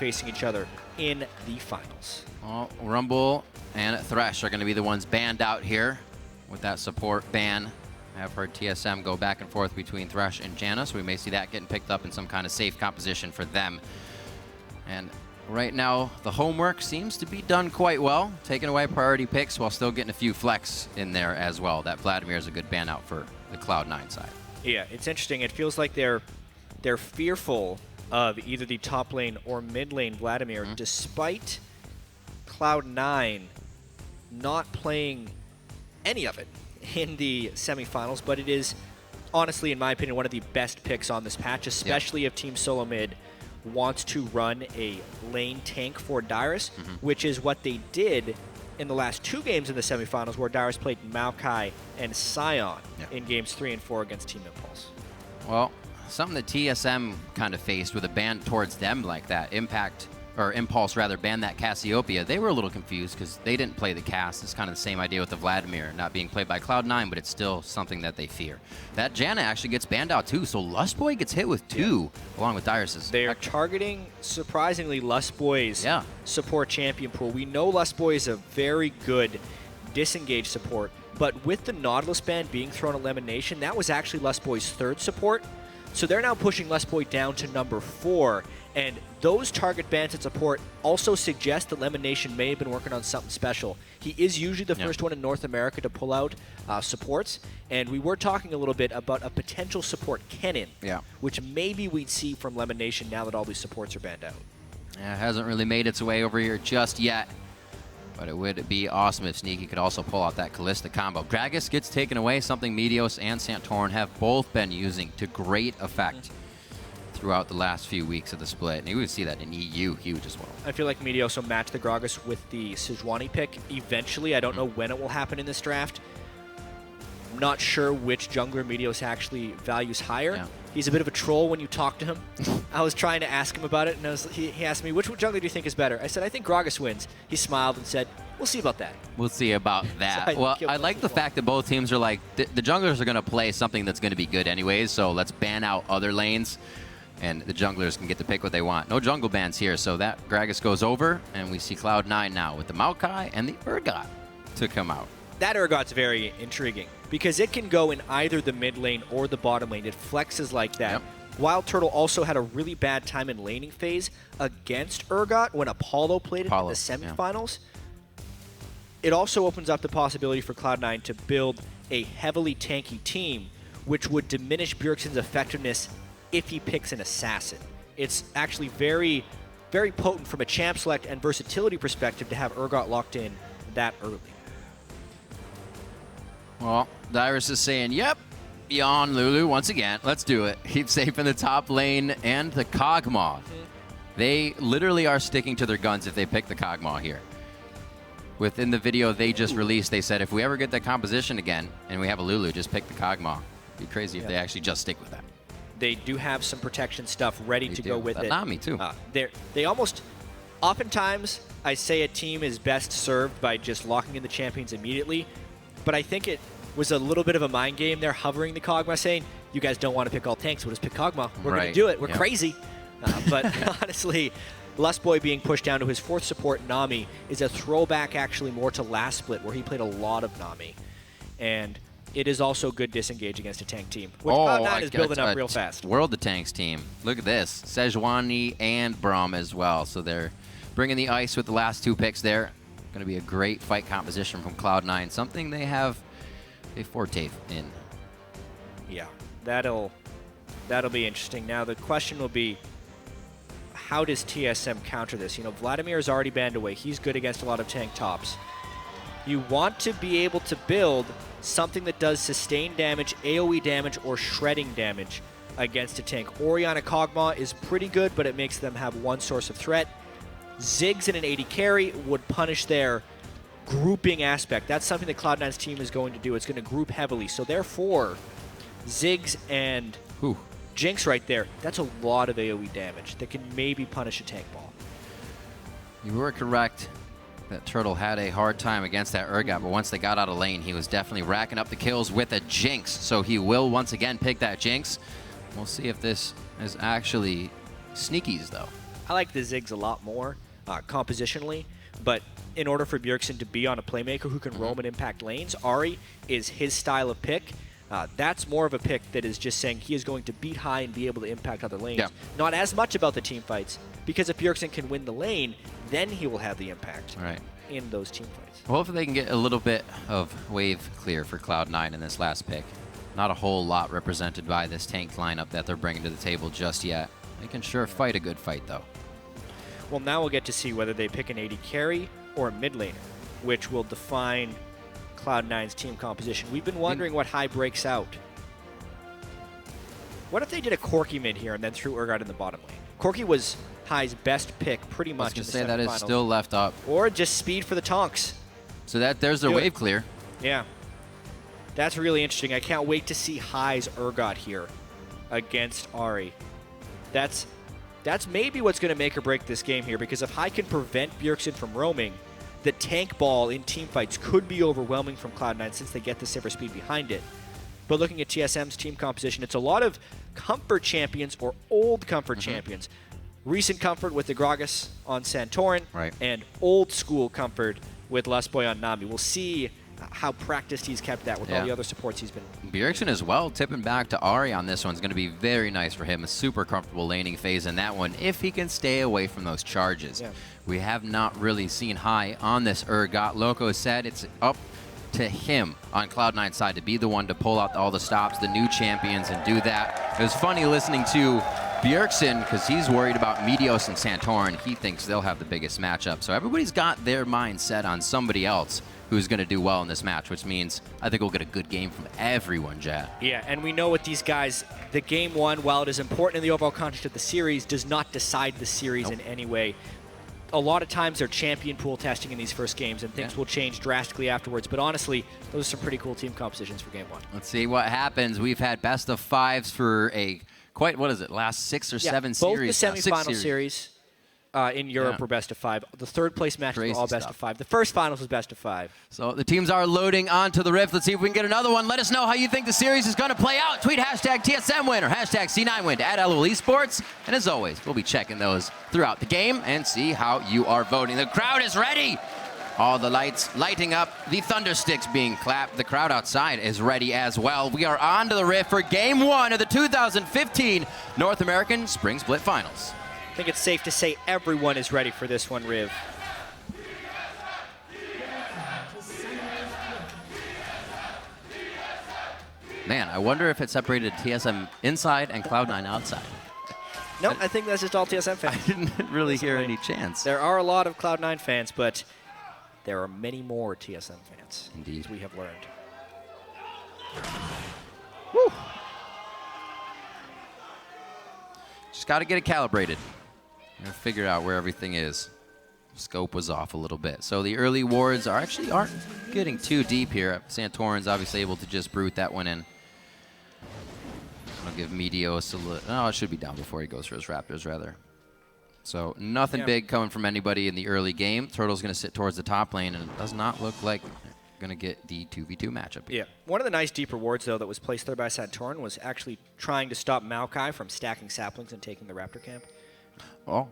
facing each other in the finals. Well, Rumble and Thresh are going to be the ones banned out here with that support ban. I have heard TSM go back and forth between Thresh and Janna, so we may see that getting picked up in some kind of safe composition for them. And right now, the homework seems to be done quite well, taking away priority picks while still getting a few flex in there as well. That Vladimir is a good ban out for the Cloud9 side. Yeah, it's interesting. It feels like they're fearful of either the top lane or mid lane Vladimir, despite Cloud9 not playing any of it in the semifinals, but it is honestly, in my opinion, one of the best picks on this patch, especially if Team SoloMid wants to run a lane tank for Dyrus, which is what they did in the last 2 games in the semifinals, where Dyrus played Maokai and Sion in games 3 and 4 against Team Impulse. Well, something that TSM kind of faced with a ban towards them like that, Impulse rather, banned that Cassiopeia. They were a little confused because they didn't play the cast. It's kind of the same idea with the Vladimir not being played by Cloud9, but it's still something that they fear. That Janna actually gets banned out too, so Lustboy gets hit with 2 along with Dyrus's. They're targeting, surprisingly, Lustboy's support champion pool. We know Lustboy is a very good disengage support, but with the Nautilus ban being thrown at Lemonation, that was actually Lustboy's 3rd support. So they're now pushing Lustboy down to number 4. And those target bans at support also suggest that Lemonation may have been working on something special. He is usually the first one in North America to pull out supports. And we were talking a little bit about a potential support Kennen, which maybe we'd see from Lemonation now that all these supports are banned out. Yeah, it hasn't really made its way over here just yet. But it would be awesome if Sneaky could also pull out that Callista combo. Gragas gets taken away, something Meteos and Santorin have both been using to great effect throughout the last few weeks of the split. And you would see that in EU huge as well. I feel like Meteos will match the Gragas with the Sejuani pick eventually. I don't know when it will happen in this draft. I'm not sure which jungler Meteos actually values higher. He's a bit of a troll when you talk to him. I was trying to ask him about it, and he asked me, which jungler do you think is better? I said, I think Gragas wins. He smiled and said, we'll see about that. We'll see about that. Well, I like the fact that both teams are like, the junglers are going to play something that's going to be good anyways, so let's ban out other lanes, and the junglers can get to pick what they want. No jungle bans here, so that Gragas goes over, and we see Cloud9 now with the Maokai and the Urgot to come out. That Urgot's very intriguing because it can go in either the mid lane or the bottom lane. It flexes like that. Wild Turtle also had a really bad time in laning phase against Urgot when Apollo played it in the semifinals. It also opens up the possibility for Cloud9 to build a heavily tanky team, which would diminish Bjergsen's effectiveness if he picks an assassin. It's actually very, very potent from a champ select and versatility perspective to have Urgot locked in that early. Well, Dyrus is saying, yep, beyond Lulu once again. Let's do it. Keep safe in the top lane and the Kog'Maw. They literally are sticking to their guns if they pick the Kog'Maw here. Within the video they just released, they said if we ever get that composition again and we have a Lulu, just pick the Kog'Maw. It'd be crazy if they actually just stick with that. They do have some protection stuff ready to go with it. Nami too. They almost, oftentimes, I say a team is best served by just locking in the champions immediately, but I think it was a little bit of a mind game there, hovering the Kog'Maw, saying, you guys don't want to pick all tanks, we'll just pick Kog'Maw. We're going to do it. We're crazy. But honestly, Lustboy being pushed down to his 4th support, Nami, is a throwback actually more to last split, where he played a lot of Nami. And it is also good disengage against a tank team, which Cloud9 is building up real fast. World of Tanks team. Look at this. Sejuani and Braum as well. So they're bringing the ice with the last 2 picks there. Going to be a great fight composition from Cloud9, something they have a forte in. Yeah, that'll be interesting. Now the question will be, how does TSM counter this? You know, Vladimir is already banned away. He's good against a lot of tank tops. You want to be able to build something that does sustained damage, AoE damage, or shredding damage against a tank. Orianna Kog'Maw is pretty good, but it makes them have one source of threat. Ziggs in an 80 carry would punish their grouping aspect. That's something that Cloud9's team is going to do. It's going to group heavily. So therefore, Ziggs and Jinx right there, that's a lot of AoE damage that can maybe punish a tank ball. You were correct that Turtle had a hard time against that Urgot, but once they got out of lane, he was definitely racking up the kills with a Jinx. So he will once again pick that Jinx. We'll see if this is actually Sneaky's, though. I like the Ziggs a lot more compositionally, but in order for Bjergsen to be on a playmaker who can roam and impact lanes, Ahri is his style of pick. That's more of a pick that is just saying he is going to beat high and be able to impact other lanes. Yeah. Not as much about the team fights, because if Bjergsen can win the lane, then he will have the impact in those team fights. Well, hopefully they can get a little bit of wave clear for Cloud9 in this last pick. Not a whole lot represented by this tank lineup that they're bringing to the table just yet. They can sure fight a good fight, though. Well, now we'll get to see whether they pick an AD carry or a mid laner, which will define Cloud9's team composition. We've been wondering what High breaks out. What if they did a Corki mid here and then threw Urgot in the bottom lane? Corki was High's best pick pretty much in the say that is still left up. Or just speed for the Tonks. So there's their wave clear. Yeah. That's really interesting. I can't wait to see High's Urgot here against Ahri. That's maybe what's going to make or break this game here, because if High can prevent Bjergsen from roaming, the tank ball in teamfights could be overwhelming from Cloud9 since they get the Sivir speed behind it. But looking at TSM's team composition, it's a lot of comfort champions or old comfort champions. Recent comfort with the Gragas on Santorin, and old school comfort with Lustboy on Nami. We'll see how practiced he's kept that with all the other supports he's been. Bjergsen as well, tipping back to Ahri on this one's going to be very nice for him. A super comfortable laning phase in that one if he can stay away from those charges. Yeah. We have not really seen High on this Urgot. Loco said it's up to him on Cloud9's side to be the one to pull out all the stops, the new champions, and do that. It was funny listening to Bjergsen because he's worried about Meteos and Santorin. He thinks they'll have the biggest matchup. So everybody's got their mind set on somebody else who's going to do well in this match, which means I think we'll get a good game from everyone, Jad. Yeah, and we know with these guys, the game one, while it is important in the overall context of the series, does not decide the series in any way. A lot of times they're champion pool testing in these first games, and things will change drastically afterwards. But honestly, those are some pretty cool team compositions for game one. Let's see what happens. We've had best of fives for last 6 or 7 series. Both the semifinal series in Europe were best of 5. The third place matches were all best of 5. The first finals was best of 5. So the teams are loading onto the Rift. Let's see if we can get another one. Let us know how you think the series is going to play out. Tweet hashtag TSM win or hashtag C9 win to @LOL Esports. And as always, we'll be checking those throughout the game and see how you are voting. The crowd is ready. All the lights lighting up, the thunder sticks being clapped. The crowd outside is ready as well. We are on to the Rift for game 1 of the 2015 North American Spring Split Finals. I think it's safe to say everyone is ready for this one, Riv. Man, I wonder if it separated TSM inside and Cloud9 outside. No, I think that's just all TSM fans. I didn't really hear any chants. There are a lot of Cloud9 fans, but there are many more TSM fans. Indeed. As we have learned. Woo! Just got to get it calibrated. And figure out where everything is. Scope was off a little bit. So the early wards aren't getting too deep here. Santorin's obviously able to just brute that one in. I'll give Meteos a little. Oh, it should be down before he goes for his Raptors, rather. So nothing big coming from anybody in the early game. Turtle's going to sit towards the top lane, and it does not look like going to get the 2v2 matchup here. Yeah. One of the nice deeper wards, though, that was placed there by Santorin was actually trying to stop Maokai from stacking saplings and taking the Raptor camp. Oh.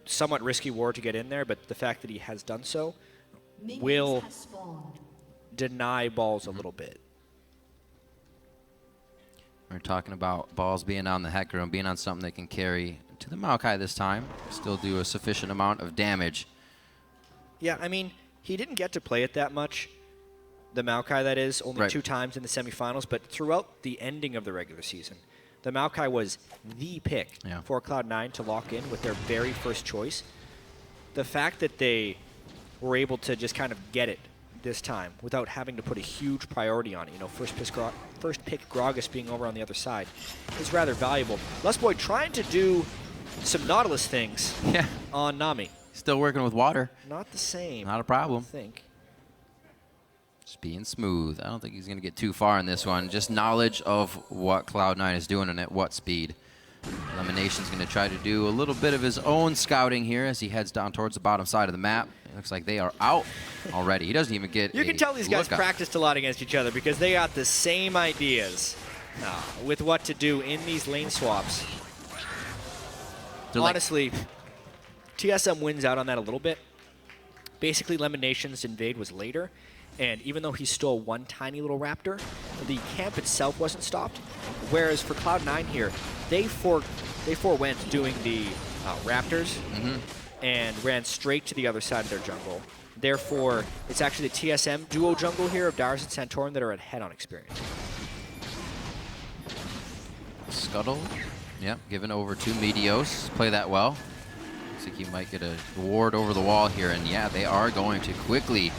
Somewhat risky ward to get in there, but the fact that he has done so will deny balls a little bit. We're talking about balls being on the Hecarim and being on something that can carry to the Maokai this time. Still do a sufficient amount of damage. Yeah, I mean, he didn't get to play it that much. The Maokai, that is, only 2 times in the semifinals, but throughout the ending of the regular season, the Maokai was the pick for Cloud9 to lock in with their very first choice. The fact that they were able to just kind of get it this time without having to put a huge priority on it, you know, first pick Gragas being over on the other side, is rather valuable. Lustboy trying to do some Nautilus things on Nami. Still working with water. Not the same. Not a problem. I think. Just being smooth. I don't think he's going to get too far in this one. Just knowledge of what Cloud9 is doing and at what speed. Elimination's going to try to do a little bit of his own scouting here as he heads down towards the bottom side of the map. It looks like they are out already. He doesn't even get You can tell these guys practiced a lot against each other because they got the same ideas with what to do in these lane swaps. Honestly, TSM wins out on that a little bit. Basically, Lemonation's invade was later, and even though he stole one tiny little raptor, the camp itself wasn't stopped. Whereas for Cloud9 here, they forewent doing the raptors and ran straight to the other side of their jungle. Therefore, it's actually the TSM duo jungle here of Darius and Santorin that are ahead on experience. Scuttle, yep, given over to Meteos. Play that well. Looks like he might get a ward over the wall here, and yeah, they are going to quickly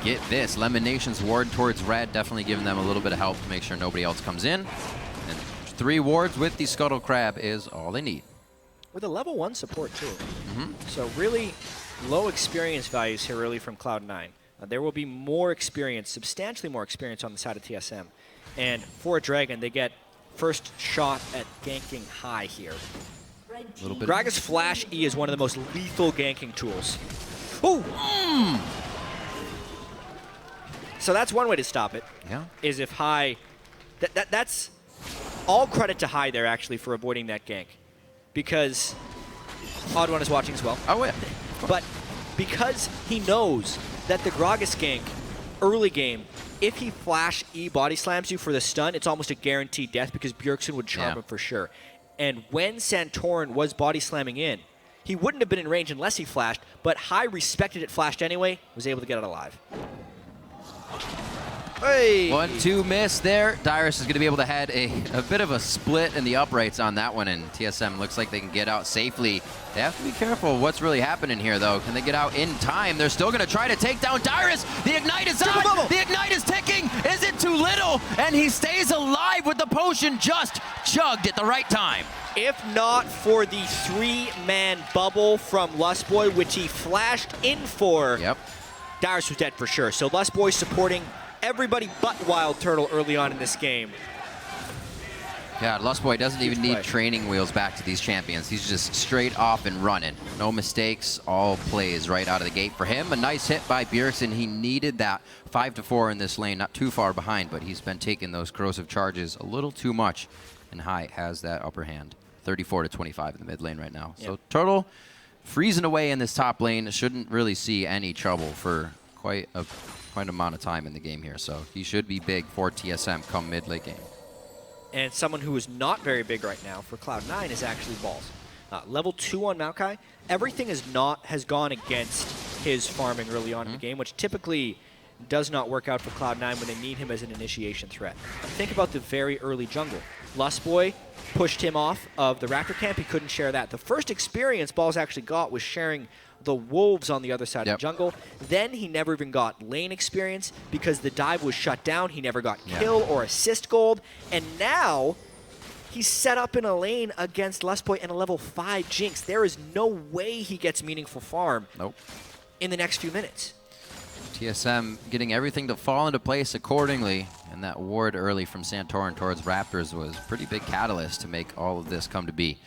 get this. Lemonation's ward towards red, definitely giving them a little bit of help to make sure nobody else comes in. And 3 wards with the Scuttle Crab is all they need. With a level 1 support, too. So really low experience values here early from Cloud9. There will be more experience, substantially more experience on the side of TSM. And for a Dragon, they get first shot at ganking high here. Gragas Flash E is one of the most lethal ganking tools. Oh! So that's one way to stop it. Yeah. Is if High... That's all credit to High there, actually, for avoiding that gank. Because Odd One is watching as well. Oh, yeah. But because he knows that the Gragas gank, early game, if he Flash E body slams you for the stun, it's almost a guaranteed death because Bjergsen would charm him for sure. And when Santorin was body slamming in, he wouldn't have been in range unless he flashed, but High respected it flashed anyway, was able to get it alive. Hey! 1-2 miss there. Darius is going to be able to head a bit of a split in the uprights on that one, and TSM looks like they can get out safely. They have to be careful what's really happening here, though. Can they get out in time? They're still going to try to take down Darius. The Ignite is on. The Ignite is ticking. Is it too little? And he stays alive with the potion just chugged at the right time. If not for the 3-man bubble from Lustboy, which he flashed in for, Darius was dead for sure. So Lustboy supporting everybody but Wild Turtle early on in this game. Yeah, Lustboy doesn't even need training wheels back to these champions. He's just straight off and running. No mistakes, all plays right out of the gate for him. A nice hit by Bjergsen. He needed that 5-4 in this lane, not too far behind, but he's been taking those corrosive charges a little too much, and High has that upper hand. 34-25 in the mid lane right now. So Turtle freezing away in this top lane, shouldn't really see any trouble for quite amount of time in the game here. So he should be big for TSM come mid-late game. And someone who is not very big right now for Cloud9 is actually Balls. Level 2 on Maokai, everything has gone against his farming early on in the game, which typically does not work out for Cloud9 when they need him as an initiation threat. Think about the very early jungle. Lustboy pushed him off of the Raptor camp. He couldn't share that. The first experience Balls actually got was sharing the wolves on the other side of the jungle. Then he never even got lane experience because the dive was shut down. He never got kill or assist gold. And now he's set up in a lane against Lustboy and a level 5 Jinx. There is no way he gets meaningful farm in the next few minutes. TSM getting everything to fall into place accordingly, and that ward early from Santorin towards Raptors was a pretty big catalyst to make all of this come to be.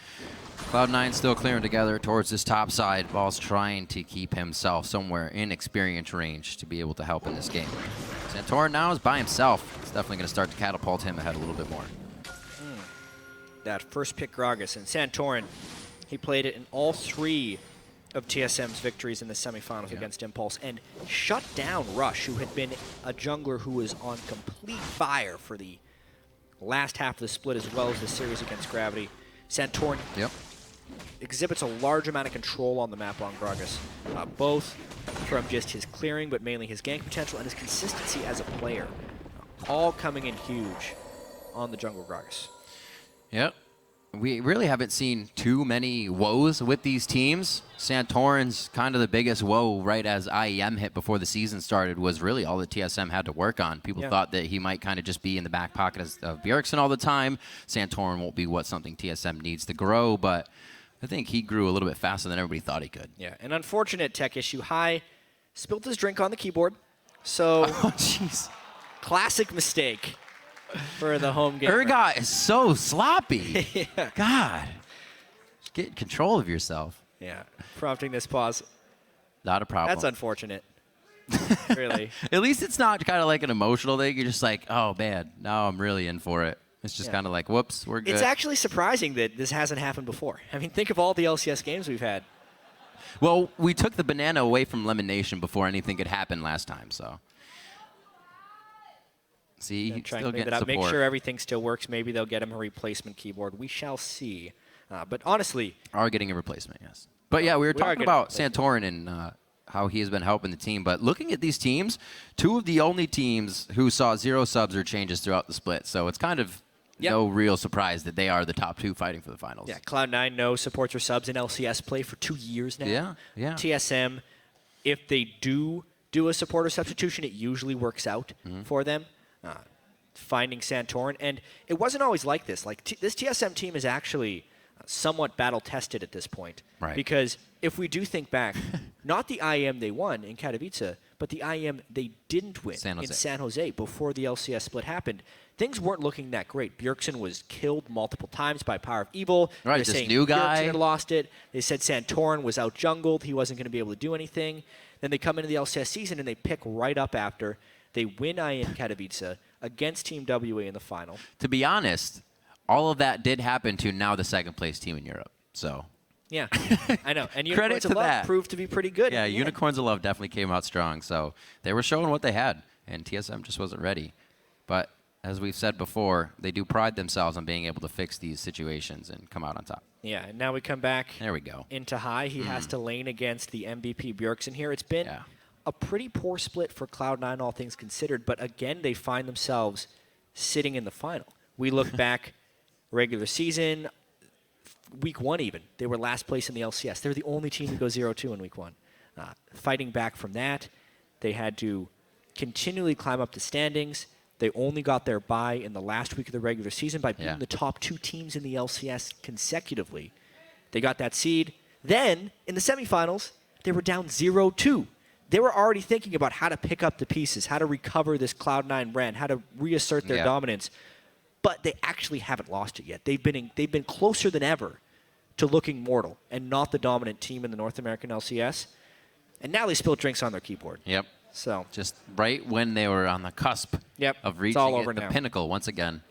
Cloud9 still clearing together towards this top side. Ball's trying to keep himself somewhere in experience range to be able to help in this game. Santorin now is by himself. It's definitely going to start to catapult him ahead a little bit more. That first pick Gragas, and Santorin, he played it in all 3 of TSM's victories in the semifinals against Impulse and shut down Rush, who had been a jungler who was on complete fire for the last half of the split as well as the series against Gravity. Santorin exhibits a large amount of control on the map on Gragas, both from just his clearing, but mainly his gank potential and his consistency as a player. All coming in huge on the jungle Gragas. Yep. We really haven't seen too many woes with these teams. Santorin's kind of the biggest woe right as IEM hit before the season started was really all that TSM had to work on. People thought that he might kind of just be in the back pocket of Bjergsen all the time. Santorin won't be something TSM needs to grow, but I think he grew a little bit faster than everybody thought he could. Yeah, an unfortunate tech issue. High spilled his drink on the keyboard, so classic mistake for the home game. Urgot is so sloppy. God. Just get control of yourself. Yeah. Prompting this pause. Not a problem. That's unfortunate. Really. At least it's not kind of like an emotional thing. You're just like, oh, man, now I'm really in for it. It's just kind of like, whoops, we're good. It's actually surprising that this hasn't happened before. I mean, think of all the LCS games we've had. Well, we took the banana away from Lemon Nation before anything could happen last time, so. See, he's still getting support. Make sure everything still works. Maybe they'll get him a replacement keyboard. We shall see. But honestly, are getting a replacement, yes. But yeah, we were talking about Santorin and how he has been helping the team. But looking at these teams, 2 of the only teams who saw 0 subs or changes throughout the split. So it's kind of no real surprise that they are the top 2 fighting for the finals. Yeah, Cloud9 no supports or subs in LCS play for 2 years now. Yeah. TSM, if they do a supporter substitution, it usually works out for them. Finding Santorin, and it wasn't always like this. Like this TSM team is actually somewhat battle tested at this point, right? Because if we do think back, not the IEM they won in Katowice, but the IEM they didn't win in San Jose before the LCS split happened. Things weren't looking that great. Bjergsen was killed multiple times by Power of Evil. Right, this new guy Bjergsen had lost it. They said Santorin was out jungled. He wasn't going to be able to do anything. Then they come into the LCS season and they pick right up after. They win IEM Katowice against Team WA in the final. To be honest, all of that did happen to now the 2nd place team in Europe. So. Yeah, I know. And Unicorns of Love proved to be pretty good. Yeah, Unicorns of Love definitely came out strong. So they were showing what they had, and TSM just wasn't ready. But as we've said before, they do pride themselves on being able to fix these situations and come out on top. Yeah, and now we come back there we go. into high. He has to lane against the MVP Bjergsen here. It's been a pretty poor split for Cloud9, all things considered. But again, they find themselves sitting in the final. We look back, regular season, week 1 even. They were last place in the LCS. They're the only team to go 0-2 in week 1. Fighting back from that, they had to continually climb up the standings. They only got their bye in the last week of the regular season by beating the top 2 teams in the LCS consecutively. They got that seed. Then, in the semifinals, they were down 0-2. They were already thinking about how to pick up the pieces, how to recover this Cloud9 brand, how to reassert their dominance. But they actually haven't lost it yet. They've been closer than ever to looking mortal and not the dominant team in the North American LCS. And now they spilled drinks on their keyboard. Yep. So just right when they were on the cusp of reaching the pinnacle once again.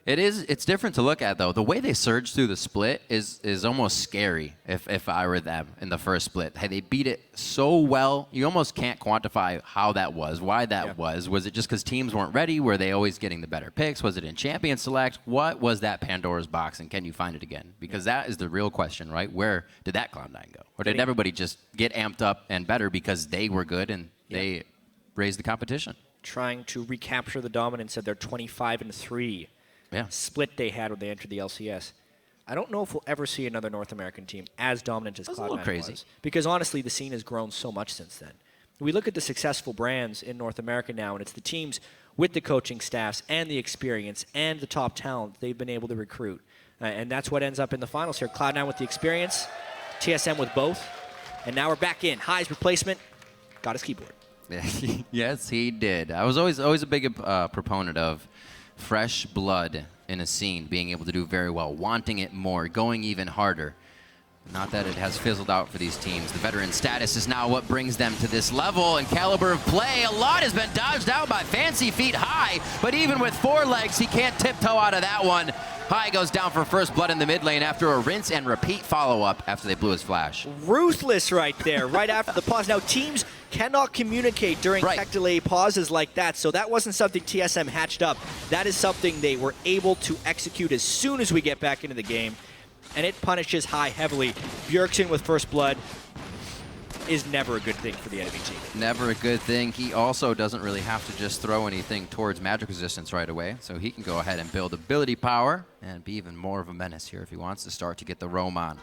It's different to look at, though. The way they surged through the split is almost scary if I were them in the first split. Hey, they beat it so well. You almost can't quantify how that was, why that was. Was it just because teams weren't ready? Were they always getting the better picks? Was it in Champion Select? What was that Pandora's box, and can you find it again? Because that is the real question, right? Where did that Cloud9 go? Or did everybody just get amped up and better because they were good and they raised the competition? Trying to recapture the dominance of their 25-3 split they had when they entered the LCS. I don't know if we'll ever see another North American team as dominant as Cloud9 was. Because honestly, the scene has grown so much since then. We look at the successful brands in North America now, and it's the teams with the coaching staffs and the experience and the top talent they've been able to recruit. And that's what ends up in the finals here. Cloud9 with the experience, TSM with both. And now we're back in. High's replacement got his keyboard. Yes, he did. I was always a big proponent of fresh blood in a scene, being able to do very well, wanting it more, going even harder. Not that it has fizzled out for these teams. The veteran status is now what brings them to this level and caliber of play. A lot has been dodged out by Fancy Feet High, but even with 4 legs, he can't tiptoe out of that one. High goes down for first blood in the mid lane after a rinse and repeat follow-up after they blew his flash. Ruthless right there, right after the pause. Now, teams cannot communicate during tech delay pauses like that, so that wasn't something TSM hatched up. That is something they were able to execute as soon as we get back into the game, and it punishes High heavily. Bjergsen with first blood is never a good thing for the enemy team. Never a good thing. He also doesn't really have to just throw anything towards magic resistance right away, so he can go ahead and build ability power and be even more of a menace here if he wants to start to get the roam on.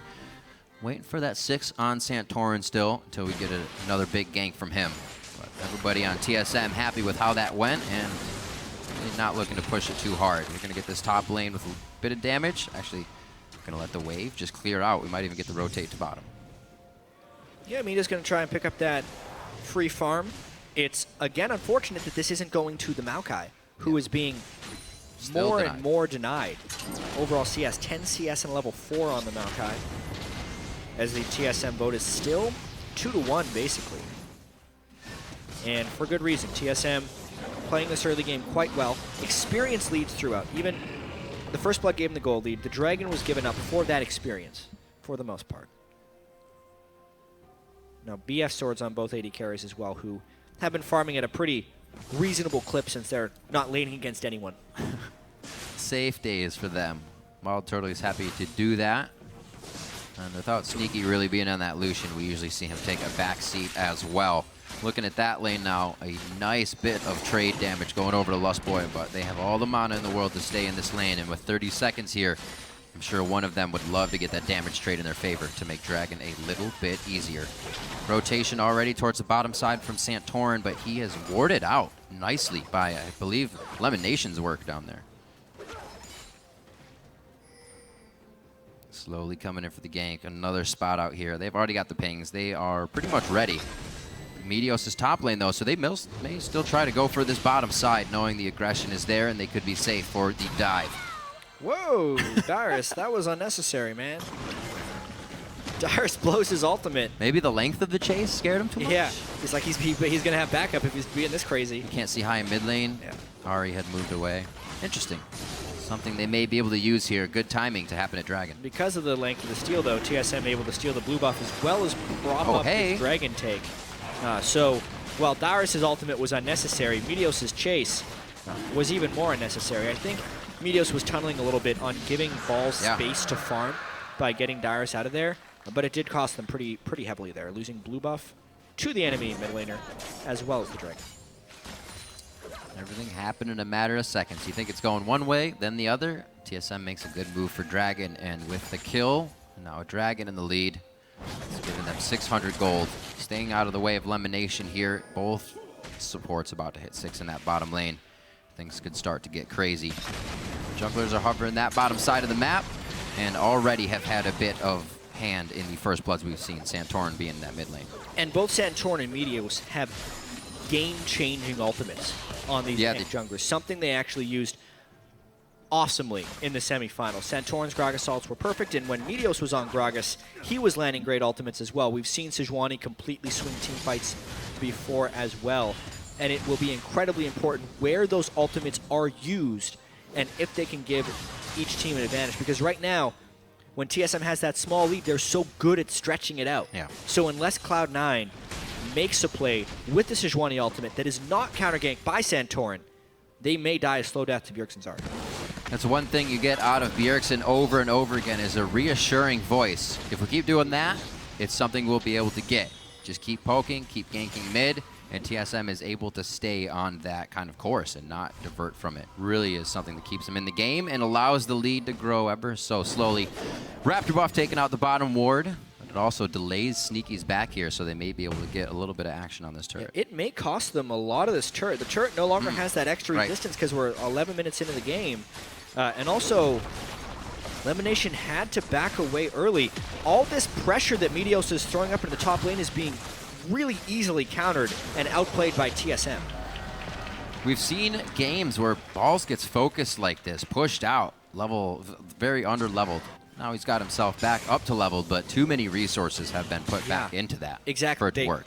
Waiting for that 6 on Santorin still until we get another big gank from him. But everybody on TSM happy with how that went, and really not looking to push it too hard. We're going to get this top lane with a bit of damage. Actually, going to let the wave just clear out. We might even get the rotate to bottom. Yeah, Mita's going to try and pick up that free farm. It's, again, unfortunate that this isn't going to the Maokai, who is being more and more denied. Overall CS, 10 CS and level 4 on the Maokai, as the TSM vote is still 2-1, basically. And for good reason. TSM playing this early game quite well. Experience leads throughout. Even the first blood gave him the gold lead. The Dragon was given up for that experience, for the most part. Now, BF swords on both AD carries as well, who have been farming at a pretty reasonable clip since they're not laning against anyone. Safe days for them. Wild Turtle is happy to do that. And without Sneaky really being on that Lucian, we usually see him take a back seat as well. Looking at that lane now, a nice bit of trade damage going over to Lustboy, but they have all the mana in the world to stay in this lane, and with 30 seconds here, I'm sure one of them would love to get that damage trade in their favor to make Dragon a little bit easier. Rotation already towards the bottom side from Santorin, but he is warded out nicely by, I believe, Lemonation's work down there. Slowly coming in for the gank. Another spot out here. They've already got the pings. They are pretty much ready. Meteos is top lane, though, so they may still try to go for this bottom side, knowing the aggression is there and they could be safe for the dive. Whoa, Dyrus, that was unnecessary, man. Dyrus blows his ultimate. Maybe the length of the chase scared him too much? Yeah, he's like he's going to have backup if he's being this crazy. You can't see high in mid lane. Yeah. Ari had moved away. Interesting. Something they may be able to use here. Good timing to happen at Dragon. Because of the length of the steal, though, TSM able to steal the blue buff as well as prop up his Dragon take. So, while Dyrus' ultimate was unnecessary, Meteos' chase was even more unnecessary. I think Meteos was tunneling a little bit on giving balls space to farm by getting Dyrus out of there, but it did cost them pretty heavily there, losing blue buff to the enemy mid laner as well as the Dragon. Everything happened in a matter of seconds. You think it's going one way, then the other. TSM makes a good move for Dragon, and with the kill, now a Dragon in the lead. It's giving them 600 gold. Staying out of the way of Lemonation here. Both supports about to hit 6 in that bottom lane. Things could start to get crazy. Junglers are hovering that bottom side of the map and already have had a bit of hand in the first bloods we've seen, Santorin being in that mid lane. And both Santorin and Meteos have game-changing ultimates on these junglers. Something they actually used awesomely in the semifinals. Santorin's Gragas assaults were perfect, and when Meteos was on Gragas, he was landing great ultimates as well. We've seen Sejuani completely swing team fights before as well, and it will be incredibly important where those ultimates are used and if they can give each team an advantage. Because right now, when TSM has that small lead, they're so good at stretching it out. Yeah. So unless Cloud9 makes a play with the Sejuani ultimate that is not counter-ganked by Santorin, they may die a slow death to Bjergsen's Arc. That's one thing you get out of Bjergsen over and over again is a reassuring voice. If we keep doing that, it's something we'll be able to get. Just keep poking, keep ganking mid, and TSM is able to stay on that kind of course and not divert from it. Really is something that keeps them in the game and allows the lead to grow ever so slowly. Raptor buff taking out the bottom ward. It also delays Sneaky's back here, so they may be able to get a little bit of action on this turret. Yeah, it may cost them a lot of this turret. The turret no longer has that extra resistance because we're 11 minutes into the game. And also, Lemonation had to back away early. All this pressure that Meteos is throwing up into the top lane is being really easily countered and outplayed by TSM. We've seen games where Balls gets focused like this, pushed out, very under-leveled. Now he's got himself back up to leveled, but too many resources have been put back into that for it to work.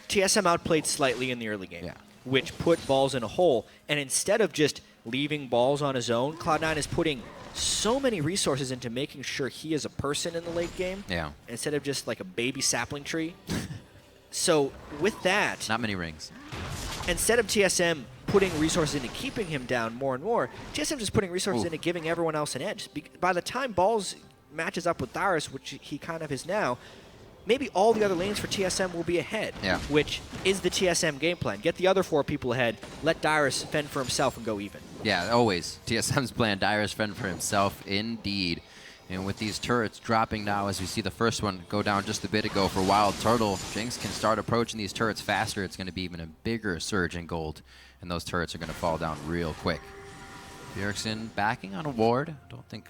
TSM outplayed slightly in the early game, which put Balls in a hole. And instead of just leaving Balls on his own, Cloud9 is putting so many resources into making sure he is a person in the late game instead of just like a baby sapling tree. So with that... Not many rings. Instead of TSM putting resources into keeping him down more and more, TSM just putting resources into giving everyone else an edge. By the time Balls matches up with Dyrus, which he kind of is now, maybe all the other lanes for TSM will be ahead, which is the TSM game plan. Get the other 4 people ahead, let Dyrus fend for himself and go even. Yeah, always. TSM's plan, Dyrus fend for himself, indeed. And with these turrets dropping now, as we see the first one go down just a bit ago for Wild Turtle, Jinx can start approaching these turrets faster. It's going to be even a bigger surge in gold, and those turrets are going to fall down real quick. Bjergsen backing on a ward. Don't think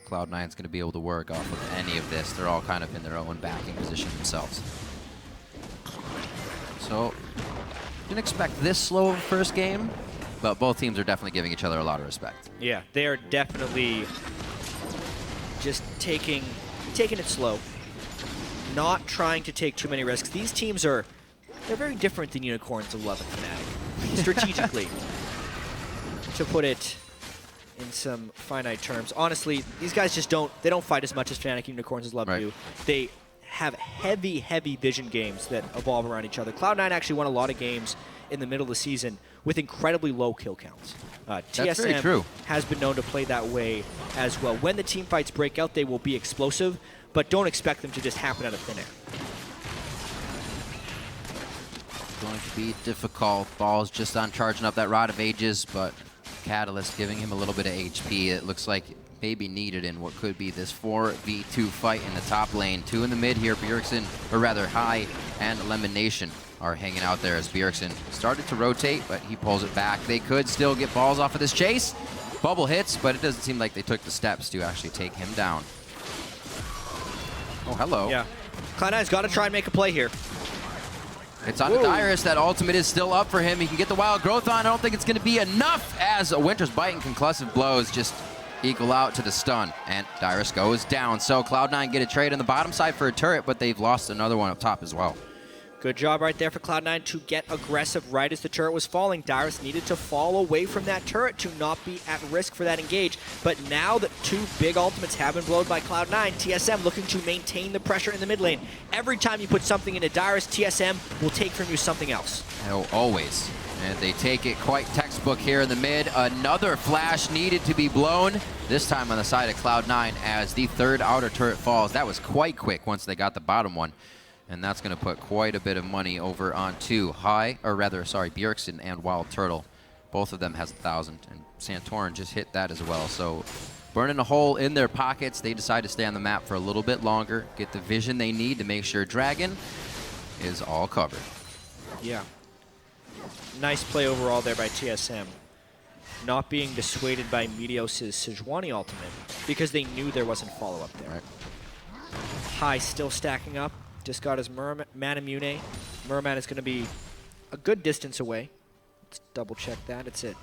Cloud9's going to be able to work off of any of this. They're all kind of in their own backing position themselves. So, didn't expect this slow of a first game, but both teams are definitely giving each other a lot of respect. Yeah, they are definitely just taking it slow, not trying to take too many risks. These teams they're very different than Unicorns of Love and Fnatic, strategically, to put it in some finite terms. Honestly, these guys just don't fight as much as Fnatic and Unicorns of Love do. They have heavy, heavy vision games that evolve around each other. Cloud9 actually won a lot of games in the middle of the season with incredibly low kill counts. That's very TSM true. has been known to play that way as well. When the team fights break out, they will be explosive, but don't expect them to just happen out of thin air. Going to be difficult. Ball's just on charging up that Rod of Ages, but Catalyst giving him a little bit of HP. It looks like maybe needed in what could be this 4v2 fight in the top lane. 2 in the mid here, Bjergsen, or rather High and Elimination are hanging out there as Bjergsen started to rotate, but he pulls it back. They could still get balls off of this chase. Bubble hits, but it doesn't seem like they took the steps to actually take him down. Oh, hello. Yeah. Cloud9's got to try and make a play here. It's on to Dyrus. That ultimate is still up for him. He can get the wild growth on. I don't think it's going to be enough as a Winter's Bite and Conclusive Blows just equal out to the stun. And Dyrus goes down. So Cloud9 get a trade on the bottom side for a turret, but they've lost another one up top as well. Good job right there for Cloud9 to get aggressive right as the turret was falling. Dyrus needed to fall away from that turret to not be at risk for that engage. But now that 2 big ultimates have been blown by Cloud9, TSM looking to maintain the pressure in the mid lane. Every time you put something into Dyrus, TSM will take from you something else. Oh, always. And they take it quite textbook here in the mid. Another flash needed to be blown, this time on the side of Cloud9 as the 3rd outer turret falls. That was quite quick once they got the bottom one. And that's going to put quite a bit of money over onto Bjergsen and Wild Turtle. Both of them has 1,000, and Santorin just hit that as well. So burning a hole in their pockets, they decide to stay on the map for a little bit longer, get the vision they need to make sure Dragon is all covered. Yeah. Nice play overall there by TSM. Not being dissuaded by Meteos' Sejuani ultimate because they knew there wasn't follow-up there. Right. High still stacking up. Just got his Manamune. Merman is going to be a good distance away. Let's double check that. It's at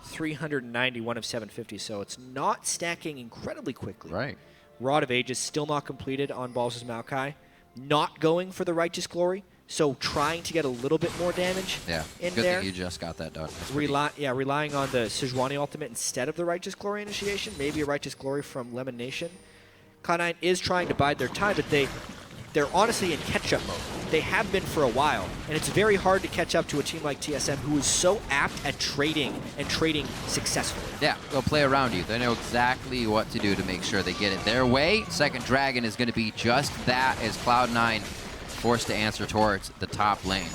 391 of 750, so it's not stacking incredibly quickly. Right. Rod of Ages still not completed on Balls' Maokai. Not going for the Righteous Glory, so trying to get a little bit more damage in good there. thing you just got that done. Relying on the Sejuani ultimate instead of the Righteous Glory initiation. Maybe a Righteous Glory from Lemon Nation. Cloud9 is trying to bide their time, but they're honestly in catch-up mode. They have been for a while, and it's very hard to catch up to a team like TSM who is so apt at trading and trading successfully. Yeah, they'll play around you. They know exactly what to do to make sure they get it their way. Second Dragon is going to be just that as Cloud9 forced to answer towards the top lane.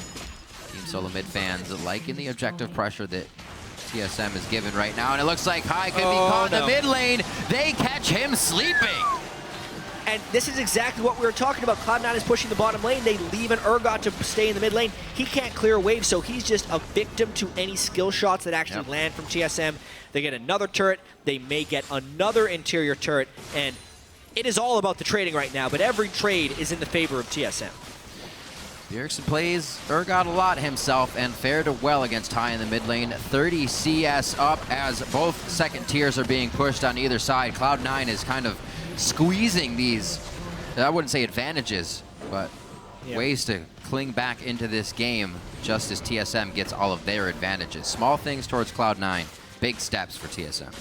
Team SoloMid fans liking the objective pressure that TSM is given right now, and it looks like High could be caught in the mid lane. They catch him sleeping. And this is exactly what we were talking about. Cloud9 is pushing the bottom lane. They leave an Urgot to stay in the mid lane. He can't clear a wave, so he's just a victim to any skill shots that actually land from TSM. They get another turret. They may get another interior turret. And it is all about the trading right now, but every trade is in the favor of TSM. Bjergsen plays Urgot a lot himself and fared well against High in the mid lane. 30 CS up as both second tiers are being pushed on either side. Cloud9 is kind of squeezing these, I wouldn't say advantages, but ways to cling back into this game just as TSM gets all of their advantages. Small things towards Cloud9, big steps for TSM.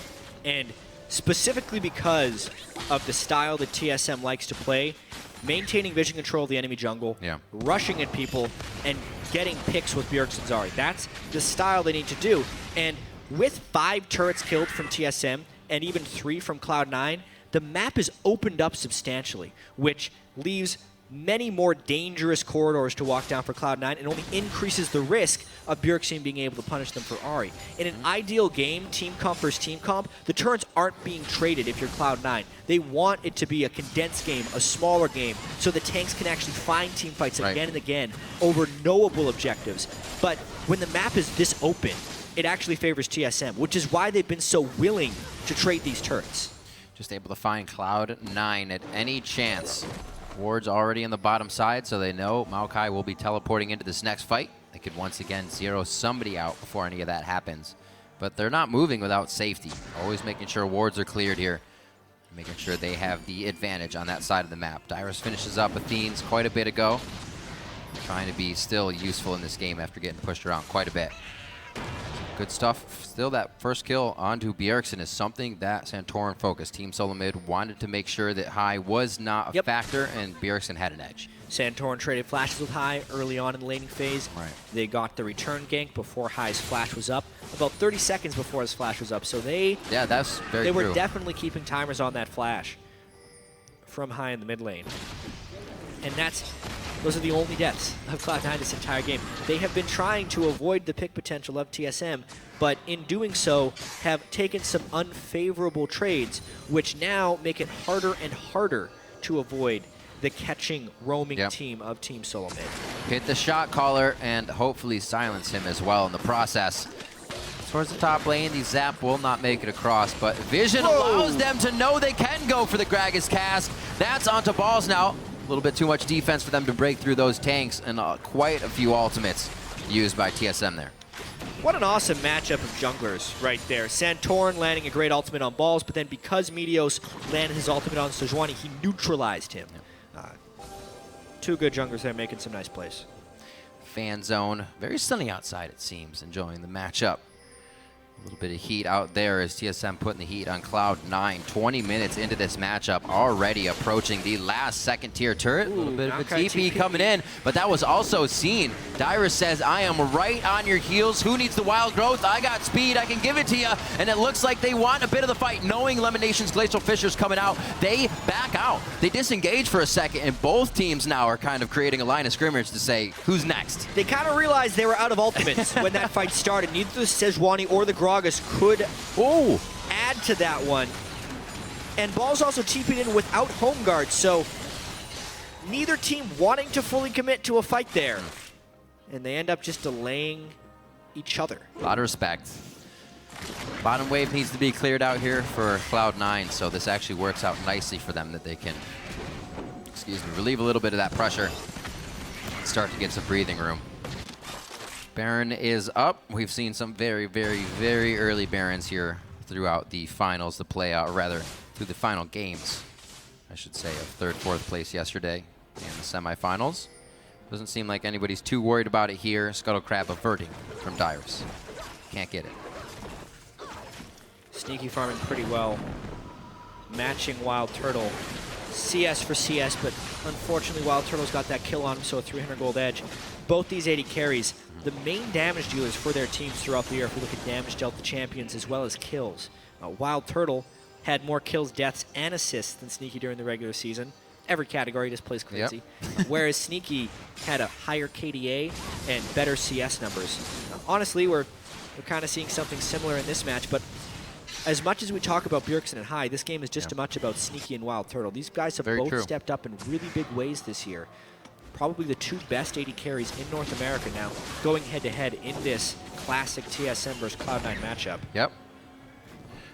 And specifically because of the style that TSM likes to play, maintaining vision control of the enemy jungle, rushing at people, and getting picks with Bjergsen's Ahri. That's the style they need to do. And with 5 turrets killed from TSM and even 3 from Cloud9, the map is opened up substantially, which leaves many more dangerous corridors to walk down for Cloud9 and only increases the risk of Bjergsen being able to punish them for Ahri. In an ideal game, team comp versus team comp, the turrets aren't being traded if you're Cloud9. They want it to be a condensed game, a smaller game, so the tanks can actually find team fights again and again over knowable objectives. But when the map is this open, it actually favors TSM, which is why they've been so willing to trade these turrets. Just able to find Cloud9 at any chance. Ward's already on the bottom side, so they know Maokai will be teleporting into this next fight. They could once again zero somebody out before any of that happens. But they're not moving without safety. Always making sure wards are cleared here. Making sure they have the advantage on that side of the map. Dyrus finishes up Athene's quite a bit ago. Trying to be still useful in this game after getting pushed around quite a bit. Good stuff. Still, that first kill onto Bjergsen is something that Santorin focused. Team SoloMid wanted to make sure that High was not a factor, and Bjergsen had an edge. Santorin traded flashes with High early on in the laning phase. Right. They got the return gank before High's flash was up, about 30 seconds before his flash was up. So they that's very true. They were definitely keeping timers on that flash from High in the mid lane. And those are the only deaths of Cloud9 this entire game. They have been trying to avoid the pick potential of TSM, but in doing so have taken some unfavorable trades, which now make it harder and harder to avoid the catching, roaming team of Team SoloMid. Hit the shot caller and hopefully silence him as well in the process. Towards the top lane, the Zap will not make it across, but Vision allows them to know they can go for the Gragas cast. That's onto Balls now. A little bit too much defense for them to break through those tanks, and quite a few ultimates used by TSM there. What an awesome matchup of junglers right there. Santorin landing a great ultimate on Balls, but then because Meteos landed his ultimate on Sejuani, he neutralized him. Two good junglers there making some nice plays. Fan zone. Very sunny outside, it seems. Enjoying the matchup. A little bit of heat out there as TSM putting the heat on Cloud9. 20 minutes into this matchup, already approaching the last second-tier turret. A little bit of a TP coming in, but that was also seen. Dyrus says, I am right on your heels. Who needs the wild growth? I got speed. I can give it to you. And it looks like they want a bit of the fight. Knowing Lemonation's Glacial Fissure's coming out, they back out. They disengage for a second, and both teams now are kind of creating a line of scrimmage to say, who's next? They kind of realized they were out of ultimates when that fight started. Neither the Sejuani or the Gragas could add to that one. And Ball's also TP'd in without home guard, so neither team wanting to fully commit to a fight there. And they end up just delaying each other. A lot of respect. Bottom wave needs to be cleared out here for Cloud9, so this actually works out nicely for them that they can, relieve a little bit of that pressure and start to get some breathing room. Baron is up. We've seen some very, very, very early Barons here throughout the finals, the playout, or rather, through the final games, I should say, of third, fourth place yesterday in the semifinals. Doesn't seem like anybody's too worried about it here. Scuttlecrab averting from Dyrus. Can't get it. Sneaky farming pretty well. Matching Wild Turtle. CS for CS, but unfortunately Wild Turtle's got that kill on him, so a 300 gold edge. Both these 80 carries, the main damage dealers for their teams throughout the year, if we look at damage dealt to champions as well as kills. Wild Turtle had more kills, deaths, and assists than Sneaky during the regular season. Every category just plays crazy. Whereas Sneaky had a higher KDA and better CS numbers. Honestly, we're kind of seeing something similar in this match, but as much as we talk about Bjergsen and High, this game is just as much about Sneaky and Wild Turtle. These guys have both stepped up in really big ways this year. Probably the two best 80 carries in North America now, going head-to-head in this classic TSM versus Cloud9 matchup. Yep.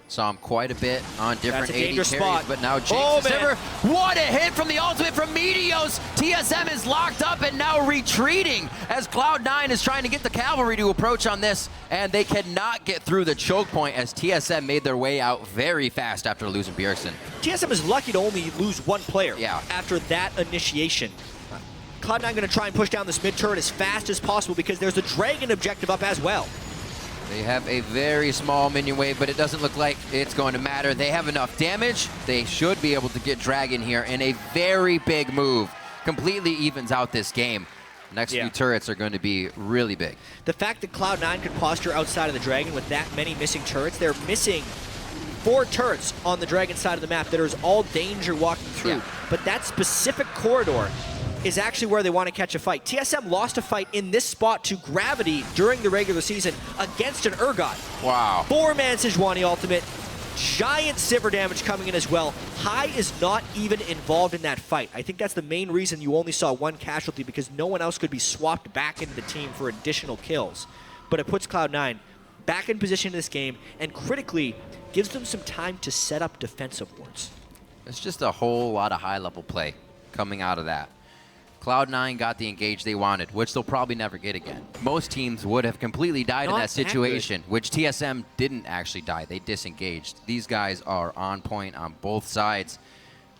Saw him quite a bit on different 80 carries, spot. but now James Silver. What a hit from the ultimate from Meteos! TSM is locked up and now retreating as Cloud9 is trying to get the cavalry to approach on this, and they cannot get through the choke point as TSM made their way out very fast after losing Bjergsen. TSM is lucky to only lose one player after that initiation. Cloud9 going to try and push down this mid turret as fast as possible because there's a dragon objective up as well. They have a very small minion wave, but it doesn't look like it's going to matter. They have enough damage. They should be able to get Dragon here in a very big move. Completely evens out this game. Next few turrets are going to be really big. The fact that Cloud9 could posture outside of the Dragon with that many missing turrets, they're missing 4 turrets on the Dragon side of the map that is all danger walking through. But that specific corridor is actually where they want to catch a fight. TSM lost a fight in this spot to Gravity during the regular season against an Urgot. Wow. 4-man Sejuani ultimate. Giant Sivir damage coming in as well. High is not even involved in that fight. I think that's the main reason you only saw 1 casualty, because no one else could be swapped back into the team for additional kills. But it puts Cloud9 back in position in this game, and critically gives them some time to set up defensive wards. It's just a whole lot of high-level play coming out of that. Cloud9 got the engage they wanted, which they'll probably never get again. Most teams would have completely died in that situation, which TSM didn't actually die. They disengaged. These guys are on point on both sides.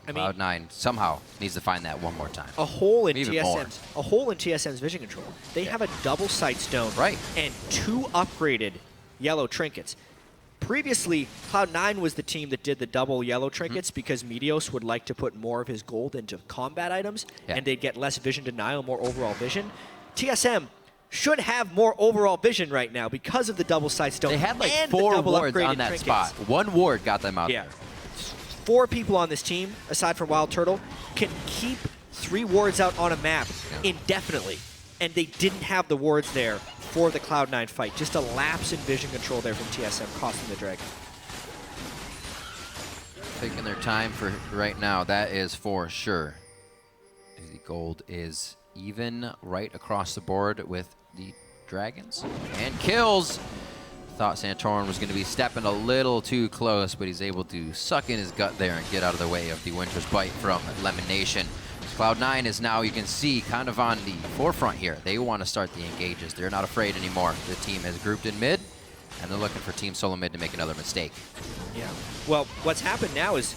Cloud9 somehow needs to find that one more time. A hole in TSM's vision control. They have a double sight stone and 2 upgraded yellow trinkets. Previously, Cloud9 was the team that did the double yellow trinkets because Meteos would like to put more of his gold into combat items, and they'd get less vision denial, more overall vision. TSM should have more overall vision right now because of the double sightstone. They had like and 4 the double wards on upgraded that trinkets. spot. 1 ward got them out there. 4 people on this team, aside from Wild Turtle, can keep 3 wards out on a map indefinitely. And they didn't have the wards there for the Cloud9 fight. Just a lapse in vision control there from TSM, costing the Dragon. Taking their time for right now, that is for sure. The gold is even right across the board with the Dragons. And kills! Thought Santorin was going to be stepping a little too close, but he's able to suck in his gut there and get out of the way of the Winter's Bite from Lemon Nation. Cloud9 is now, you can see, kind of on the forefront here. They want to start the engages. They're not afraid anymore. The team has grouped in mid, and they're looking for Team SoloMid to make another mistake. Yeah. Well, what's happened now is